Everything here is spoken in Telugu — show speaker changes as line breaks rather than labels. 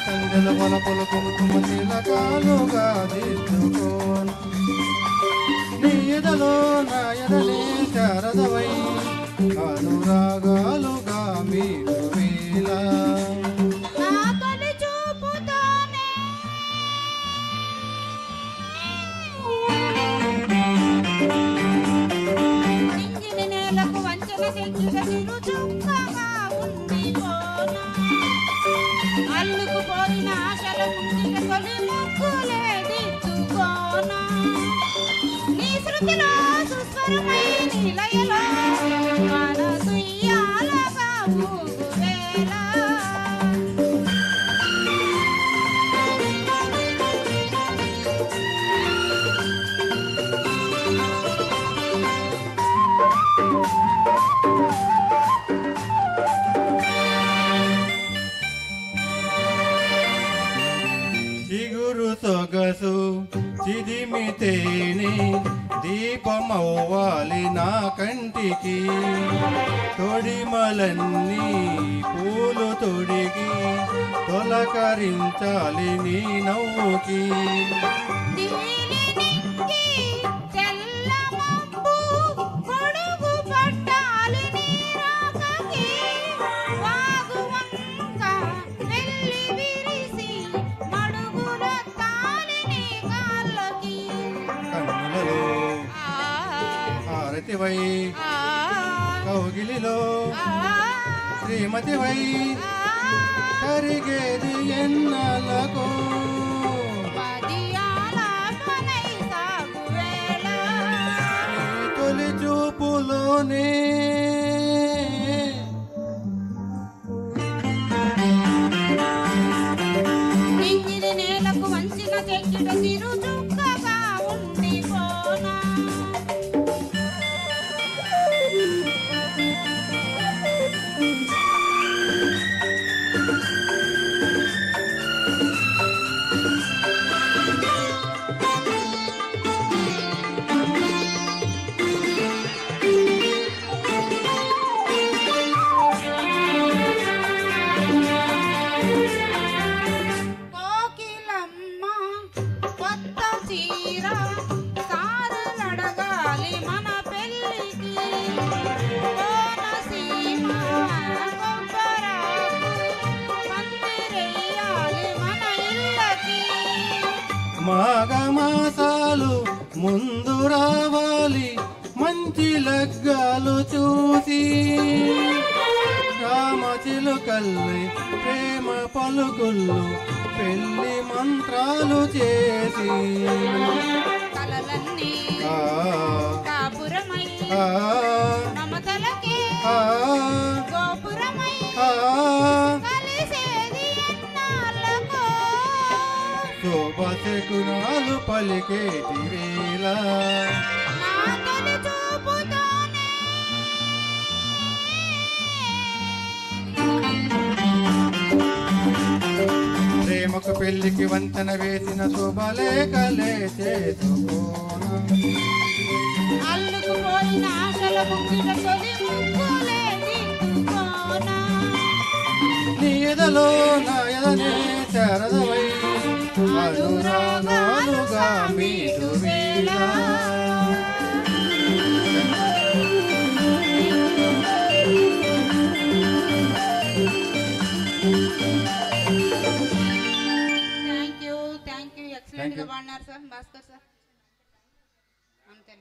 సంజల వలపుల కుంకుమ తిలకాలుగా దిద్దుకోను నీ ఎదలో నా ఎదలే శారదవై అనురాగాలుగా మీరు వేళ
అల్లుకుపోయిన ఆశల ముంగిట తొలి ముగ్గులే దిద్దుకోనా నీ శృతిలో సుస్వరమై నిలయలో మనసు ఇయ్యాలగా ఊగువేళ
చిగురు సొగసు చిదిమితేనే దీపమవ్వాలి నా కంటికి తొడిమలన్నీ పూలు తొడిగి తొలకరించాలి నీ నవ్వుకి హారతివై కౌగిలిలో శ్రీమతివై కరిగేది ఎన్నలకు తొలి చూపులోనే
నేలకు వంచిన చెక్కిట తిరు చుక్కగా ఉండిపోనా
మాఘమాసాలు ముందు రావాలి మంచి లగ్గాలు చూసి రామచిలుకల్లి ప్రేమ పలుకుళ్ళు పెళ్లి మంత్రాలు చేసి
కలలన్నీ కాపురమై నమతలకే గోపురమై కలిసేది ఎన్నాళ్ళకో
శోభశకునాలు పలికేటి వేళ ప్రేమకు పెళ్లికి వంతెన వేసిన శుభలేఖలే చేసుకోన
అల్లుకుపోయిన ఆశల ముంగిట తొలి ముగ్గులే దిద్దుకోనా
నీ ఎదలో నా ఎదనే శారదవై అనురాగాలుగా మీటు వేళ
థ్యాంక్ యూ ఎక్సలెంట్ గా పాడినారు సార్ భాస్కర్ సార్ అంతే.